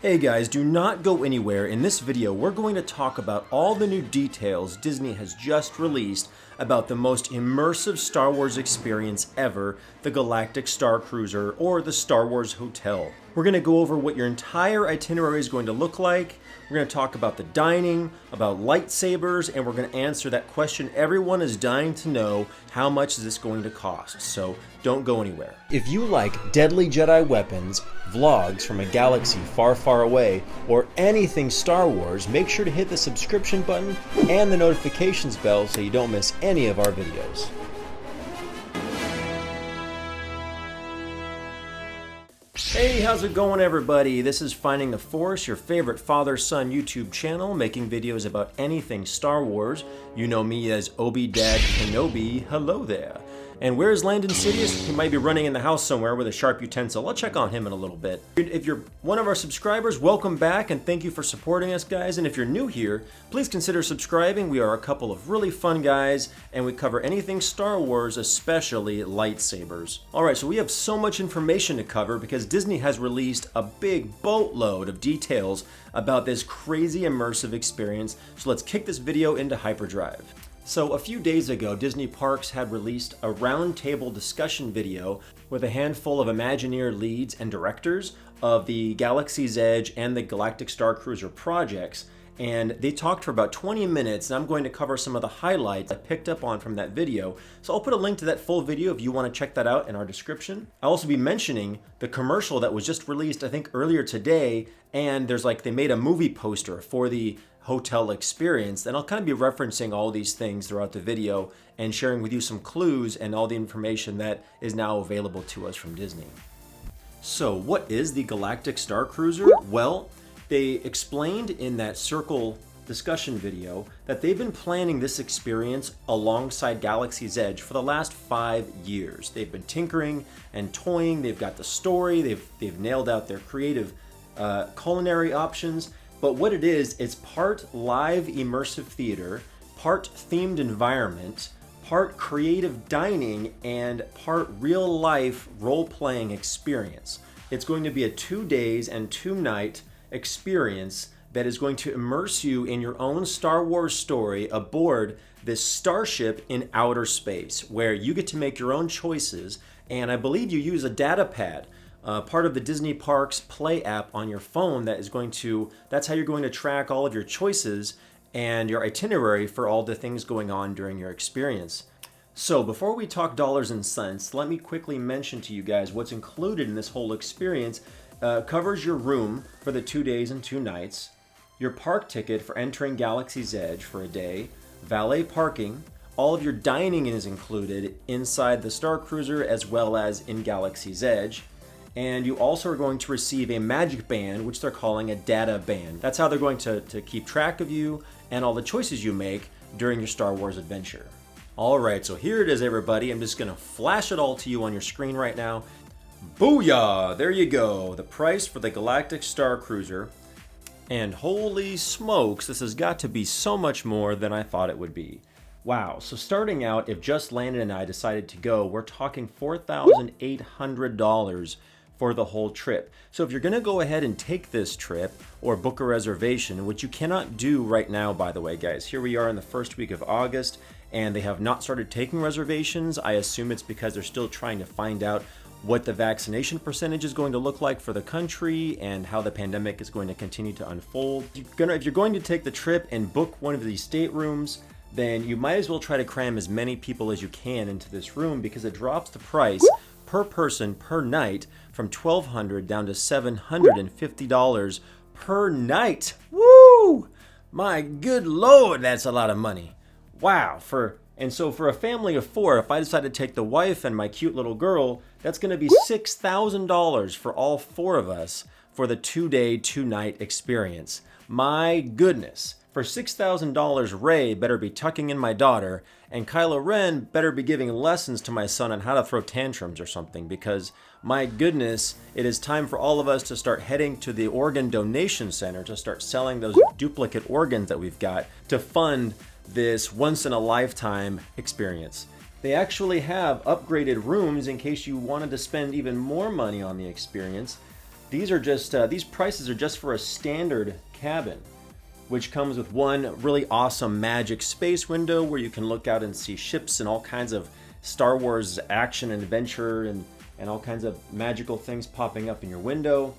Hey guys, do not go anywhere. In this video, we're going to talk about all the new details Disney has just released about the most immersive Star Wars experience ever, the Galactic Starcruiser, or the Star Wars Hotel. We're going to go over what your entire itinerary is going to look like. We're going to talk about the dining, about lightsabers, and we're going to answer that question everyone is dying to know: how much is this going to cost? So don't go anywhere. If you like deadly Jedi weapons, vlogs from a galaxy far, far away, or anything Star Wars, make sure to hit the subscription button and the notifications bell so you don't miss any of our videos. Hey, how's it going everybody? This is Finding the Force, your favorite father-son YouTube channel, making videos about anything Star Wars. You know me as Obi-Dad Kenobi. Hello there. And where's Landon Sidious? He might be running in the house somewhere with a sharp utensil. I'll check on him in a little bit. If you're one of our subscribers, welcome back and thank you for supporting us, guys. And if you're new here, please consider subscribing. We are a couple of really fun guys and we cover anything Star Wars, especially lightsabers. Alright, so we have so much information to cover because Disney has released a big boatload of details about this crazy immersive experience. So let's kick this video into hyperdrive. So a few days ago, Disney Parks had released a roundtable discussion video with a handful of Imagineer leads and directors of the Galaxy's Edge and the Galactic Starcruiser projects. And they talked for about 20 minutes, and I'm going to cover some of the highlights I picked up on from that video. So I'll put a link to that full video if you want to check that out in our description. I'll also be mentioning the commercial that was just released, I think, earlier today, and they made a movie poster for the hotel experience, and I'll kind of be referencing all these things throughout the video and sharing with you some clues and all the information that is now available to us from Disney. So what is the Galactic Starcruiser? Well, they explained in that circle discussion video that they've been planning this experience alongside Galaxy's Edge for the last 5 years. They've been tinkering and toying, they've got the story, they've nailed out their creative culinary options. But what it is, it's part live immersive theater, part themed environment, part creative dining, and part real life role-playing experience. It's going to be a 2 days and 2 night experience that is going to immerse you in your own Star Wars story aboard this starship in outer space, where you get to make your own choices, and I believe you use a data pad. Part of the Disney Parks Play app on your phone that's how you're going to track all of your choices and your itinerary for all the things going on during your experience. So before we talk dollars and cents, let me quickly mention to you guys what's included in this whole experience. Covers your room for the 2 days and 2 nights, your park ticket for entering Galaxy's Edge for a day, valet parking, all of your dining is included inside the Starcruiser as well as in Galaxy's Edge. And you also are going to receive a magic band, which they're calling a data band. That's how they're going to keep track of you and all the choices you make during your Star Wars adventure. Alright, so here it is everybody. I'm just going to flash it all to you on your screen right now. Booyah! There you go. The price for the Galactic Starcruiser. And holy smokes, this has got to be so much more than I thought it would be. Wow, so starting out, if just Landon and I decided to go, we're talking $4,800 for the whole trip. So if you're going to go ahead and take this trip or book a reservation, which you cannot do right now, by the way, guys. Here we are in the first week of August, and they have not started taking reservations. I assume it's because they're still trying to find out what the vaccination percentage is going to look like for the country and how the pandemic is going to continue to unfold. If you're going to take the trip and book one of these staterooms, then you might as well try to cram as many people as you can into this room, because it drops the price per person per night from $1,200 down to $750 per night. Woo! My good Lord, that's a lot of money. Wow. So for a family of 4, if I decide to take the wife and my cute little girl, that's going to be $6,000 for all 4 of us for the 2 day, 2 night experience. My goodness. For $6,000, Rey better be tucking in my daughter, and Kylo Ren better be giving lessons to my son on how to throw tantrums or something, because, my goodness, it is time for all of us to start heading to the organ donation center to start selling those duplicate organs that we've got to fund this once-in-a-lifetime experience. They actually have upgraded rooms in case you wanted to spend even more money on the experience. These prices are just for a standard cabin, which comes with one really awesome magic space window where you can look out and see ships and all kinds of Star Wars action and adventure and all kinds of magical things popping up in your window.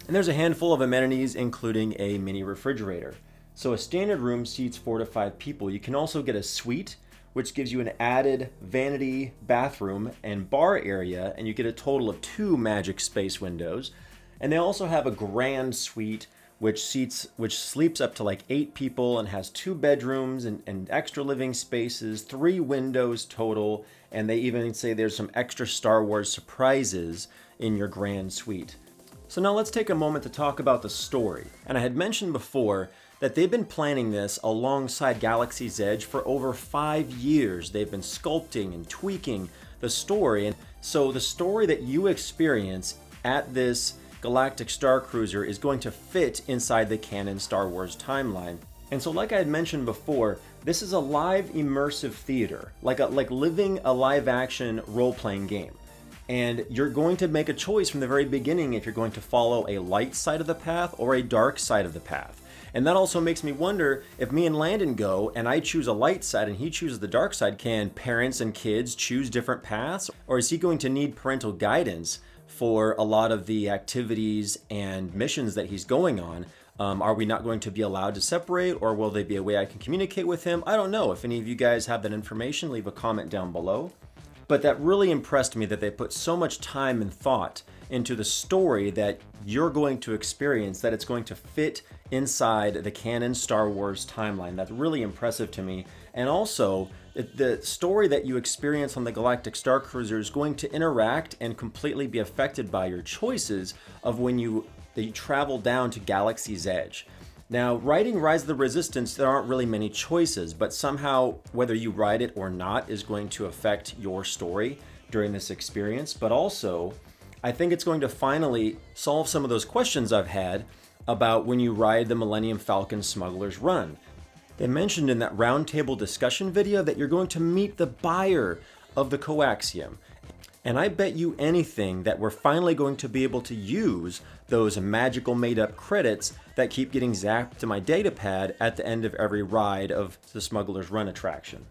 And there's a handful of amenities, including a mini refrigerator. So a standard room seats 4 to 5 people. You can also get a suite, which gives you an added vanity bathroom and bar area, and you get a total of 2 magic space windows. And they also have a grand suite, which sleeps up to like 8 people and has 2 bedrooms and extra living spaces, 3 windows total, and they even say there's some extra Star Wars surprises in your grand suite. So now let's take a moment to talk about the story. And I had mentioned before that they've been planning this alongside Galaxy's Edge for over 5 years. They've been sculpting and tweaking the story. And so the story that you experience at this Galactic Starcruiser is going to fit inside the canon Star Wars timeline. And so like I had mentioned before, this is a live immersive theater, like living a live action role-playing game. And you're going to make a choice from the very beginning if you're going to follow a light side of the path or a dark side of the path. And that also makes me wonder, if me and Landon go and I choose a light side and he chooses the dark side, can parents and kids choose different paths? Or is he going to need parental guidance for a lot of the activities and missions that he's going on? Are we not going to be allowed to separate, or will there be a way I can communicate with him? I don't know. If any of you guys have that information, leave a comment down below. But that really impressed me that they put so much time and thought into the story that you're going to experience, that it's going to fit inside the canon Star Wars timeline. That's really impressive to me. And also, the story that you experience on the Galactic Starcruiser is going to interact and completely be affected by your choices of when you travel down to Galaxy's Edge. Now, riding Rise of the Resistance, there aren't really many choices, but somehow whether you ride it or not is going to affect your story during this experience. But also, I think it's going to finally solve some of those questions I've had about when you ride the Millennium Falcon Smuggler's Run. They mentioned in that roundtable discussion video that you're going to meet the buyer of the coaxium. And I bet you anything that we're finally going to be able to use those magical made-up credits that keep getting zapped to my datapad at the end of every ride of the Smuggler's Run attraction.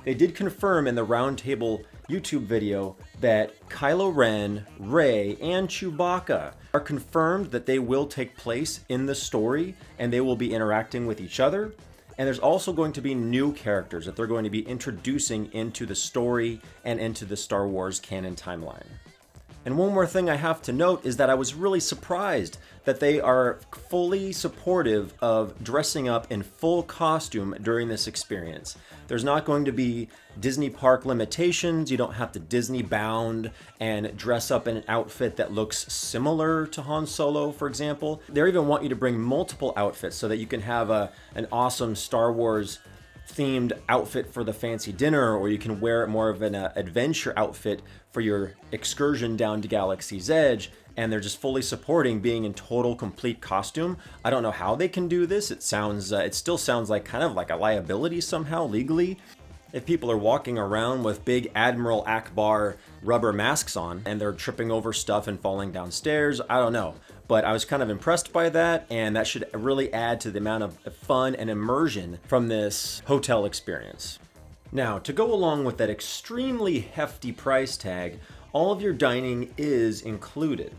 They did confirm in the Roundtable YouTube video that Kylo Ren, Rey, and Chewbacca are confirmed that they will take place in the story and they will be interacting with each other. And there's also going to be new characters that they're going to be introducing into the story and into the Star Wars canon timeline. And one more thing I have to note is that I was really surprised that they are fully supportive of dressing up in full costume during this experience. There's not going to be Disney park limitations. You don't have to Disney bound and dress up in an outfit that looks similar to Han Solo, for example. They even want you to bring multiple outfits so that you can have an awesome Star Wars themed outfit for the fancy dinner, or you can wear more of an adventure outfit for your excursion down to Galaxy's Edge, and they're just fully supporting being in total complete costume. I don't know how they can do this. It still sounds like kind of like a liability somehow legally. If people are walking around with big Admiral Akbar rubber masks on and they're tripping over stuff and falling downstairs, I don't know. But I was kind of impressed by that, and that should really add to the amount of fun and immersion from this hotel experience. Now, to go along with that extremely hefty price tag, all of your dining is included.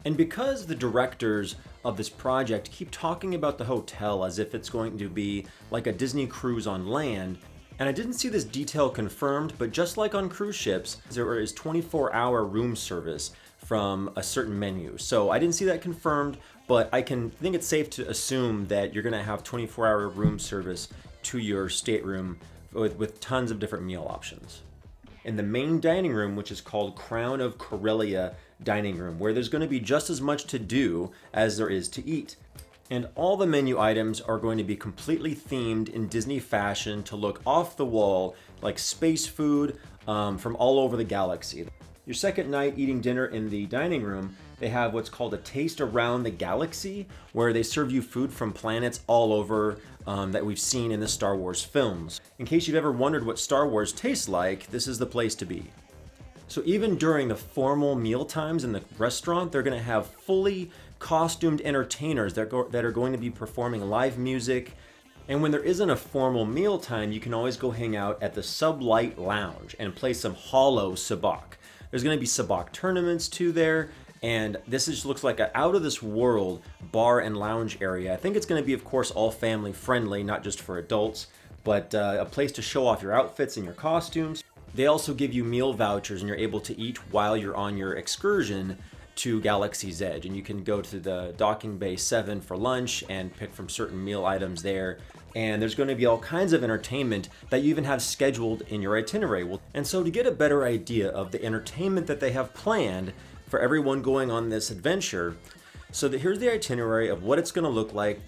And because the directors of this project keep talking about the hotel as if it's going to be like a Disney cruise on land, and I didn't see this detail confirmed, but just like on cruise ships, there is 24-hour room service from a certain menu. So I didn't see that confirmed, but I think it's safe to assume that you're gonna have 24-hour room service to your stateroom with tons of different meal options. In the main dining room, which is called Crown of Corellia Dining Room, where there's gonna be just as much to do as there is to eat. And all the menu items are going to be completely themed in Disney fashion to look off the wall like space food from all over the galaxy. Your second night eating dinner in the dining room, they have what's called a Taste Around the Galaxy, where they serve you food from planets all over that we've seen in the Star Wars films. In case you've ever wondered what Star Wars tastes like, this is the place to be. So even during the formal meal times in the restaurant, they're going to have fully costumed entertainers that are going to be performing live music. And when there isn't a formal mealtime, you can always go hang out at the Sublight Lounge and play some hollow sabacc. There's going to be sabacc tournaments too there, and this just looks like an out-of-this-world bar and lounge area. I think it's going to be, of course, all family-friendly, not just for adults, but a place to show off your outfits and your costumes. They also give you meal vouchers, and you're able to eat while you're on your excursion to Galaxy's Edge, and you can go to the docking bay 7 for lunch and pick from certain meal items there. And there's going to be all kinds of entertainment that you even have scheduled in your itinerary. And so to get a better idea of the entertainment that they have planned for everyone going on this adventure, here's the itinerary of what it's going to look like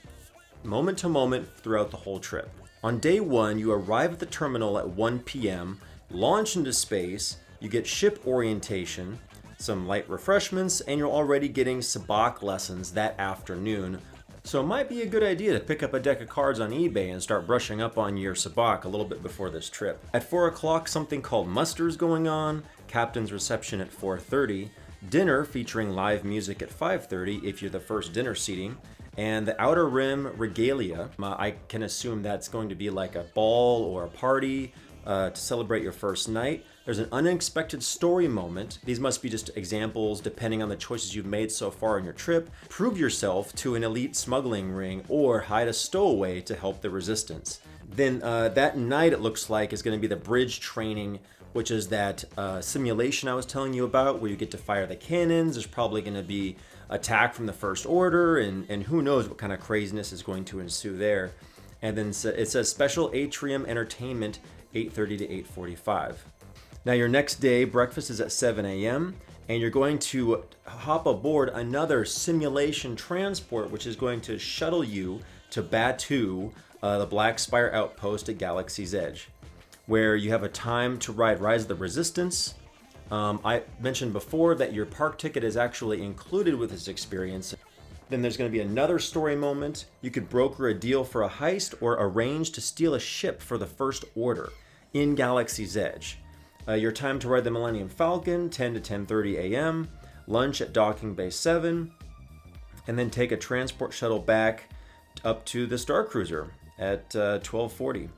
moment to moment throughout the whole trip. On day 1, you arrive at the terminal at 1 p.m., launch into space, you get ship orientation, some light refreshments, and you're already getting sabacc lessons that afternoon. So it might be a good idea to pick up a deck of cards on eBay and start brushing up on your sabacc a little bit before this trip. At 4 o'clock, something called muster is going on, captain's reception at 4:30, dinner featuring live music at 5:30 if you're the first dinner seating, and the Outer Rim regalia. I can assume that's going to be like a ball or a party to celebrate your first night. There's an unexpected story moment. These must be just examples depending on the choices you've made so far in your trip. Prove yourself to an elite smuggling ring or hide a stowaway to help the resistance. Then that night, it looks like, is going to be the bridge training, which is that simulation I was telling you about where you get to fire the cannons. There's probably going to be attack from the First Order, and who knows what kind of craziness is going to ensue there. And then it says special atrium entertainment, 8:30 to 8:45. Now your next day, breakfast is at 7 a.m. and you're going to hop aboard another simulation transport, which is going to shuttle you to Batuu, the Black Spire outpost at Galaxy's Edge, where you have a time to ride Rise of the Resistance. I mentioned before that your park ticket is actually included with this experience. Then there's going to be another story moment. You could broker a deal for a heist or arrange to steal a ship for the First Order in Galaxy's Edge. Your time to ride the Millennium Falcon, 10 to 10:30 a.m., lunch at Docking Bay 7, and then take a transport shuttle back up to the Starcruiser at 12:40.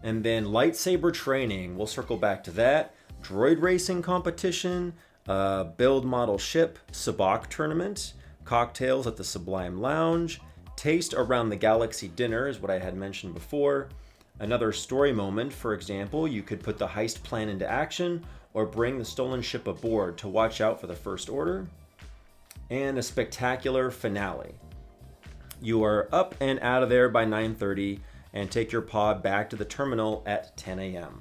And then lightsaber training, we'll circle back to that. Droid racing competition, build model ship, sabacc tournament, cocktails at the Sublime Lounge, taste around the galaxy dinner is what I had mentioned before. Another story moment, for example, you could put the heist plan into action or bring the stolen ship aboard to watch out for the First Order. And a spectacular finale. You are up and out of there by 9:30 and take your pod back to the terminal at 10 a.m.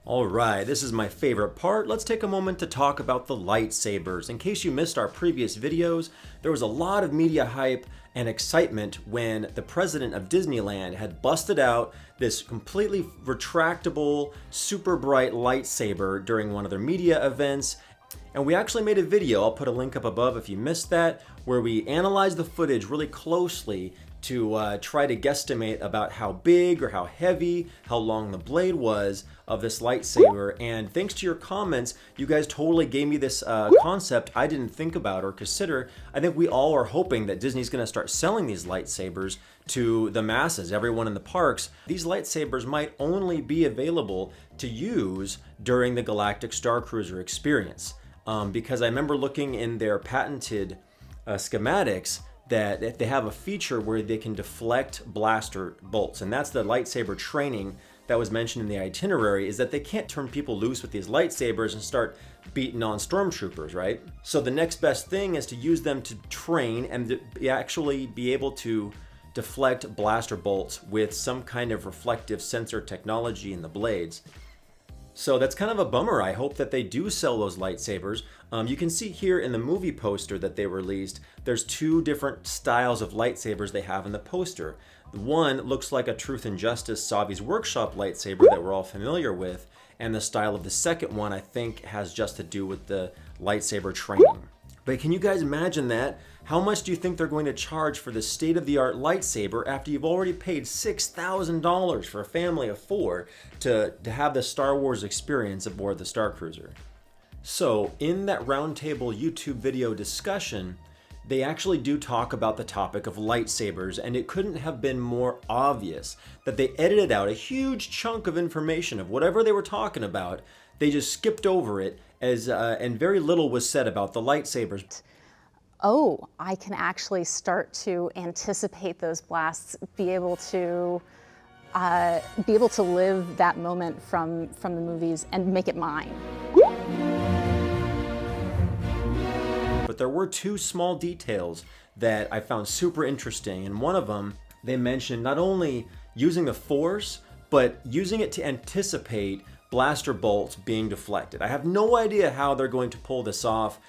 All right, this is my favorite part. Let's take a moment to talk about the lightsabers. In case you missed our previous videos, there was a lot of media hype and excitement when the president of Disneyland had busted out this completely retractable, super bright lightsaber during one of their media events. And we actually made a video, I'll put a link up above if you missed that, where we analyzed the footage really closely to try to guesstimate about how big or how heavy, how long the blade was of this lightsaber. And thanks to your comments, you guys totally gave me this concept I didn't think about or consider. I think we all are hoping that Disney's going to start selling these lightsabers to the masses, everyone in the parks. These lightsabers might only be available to use during the Galactic Starcruiser experience. Because I remember looking in their patented schematics that they have a feature where they can deflect blaster bolts, and that's the lightsaber training that was mentioned in the itinerary, is that they can't turn people loose with these lightsabers and start beating on stormtroopers, right? So the next best thing is to use them to train and to actually be able to deflect blaster bolts with some kind of reflective sensor technology in the blades. So that's kind of a bummer. I hope that they do sell those lightsabers. You can see here in the movie poster that they released, there's two different styles of lightsabers they have in the poster. One looks like a Truth and Justice Savi's Workshop lightsaber that we're all familiar with, and the style of the second one I think has just to do with the lightsaber training. But can you guys imagine that? How much do you think they're going to charge for this state-of-the-art lightsaber after you've already paid $6,000 for a family of 4 to have the Star Wars experience aboard the Starcruiser? So in that roundtable YouTube video discussion, they actually do talk about the topic of lightsabers, and it couldn't have been more obvious that they edited out a huge chunk of information of whatever they were talking about. They just skipped over it and very little was said about the lightsabers. Oh, I can actually start to anticipate those blasts, be able to live that moment from the movies and make it mine. But there were two small details that I found super interesting, and one of them, they mentioned not only using the Force, but using it to anticipate blaster bolts being deflected. I have no idea how they're going to pull this off,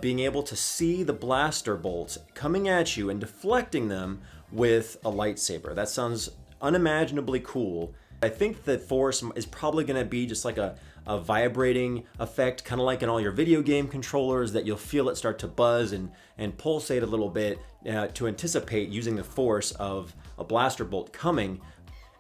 being able to see the blaster bolts coming at you and deflecting them with a lightsaber. That sounds unimaginably cool. I think the Force is probably going to be just like a vibrating effect, kind of like in all your video game controllers, that you'll feel it start to buzz and pulsate a little bit to anticipate using the force of a blaster bolt coming.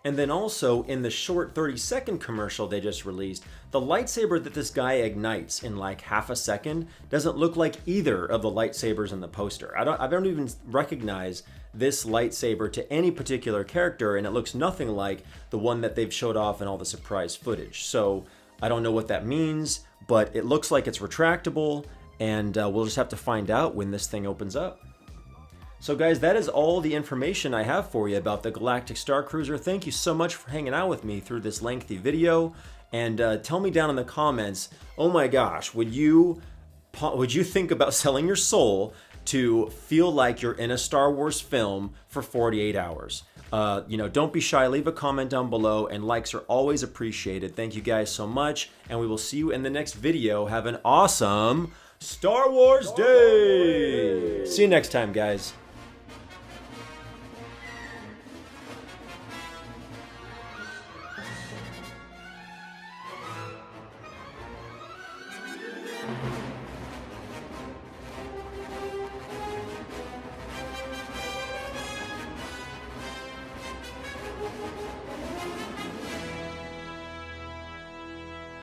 And then also in the short 30-second commercial they just released, the lightsaber that this guy ignites in like half a second doesn't look like either of the lightsabers in the poster. I don't even recognize this lightsaber to any particular character, and it looks nothing like the one that they've showed off in all the surprise footage. So I don't know what that means, but it looks like it's retractable, and we'll just have to find out when this thing opens up. So guys, that is all the information I have for you about the Galactic Starcruiser. Thank you so much for hanging out with me through this lengthy video, and tell me down in the comments, oh my gosh, would you think about selling your soul to feel like you're in a Star Wars film for 48 hours? Don't be shy, leave a comment down below, and likes are always appreciated. Thank you guys so much, and we will see you in the next video. Have an awesome Star Wars Day! See you next time, guys.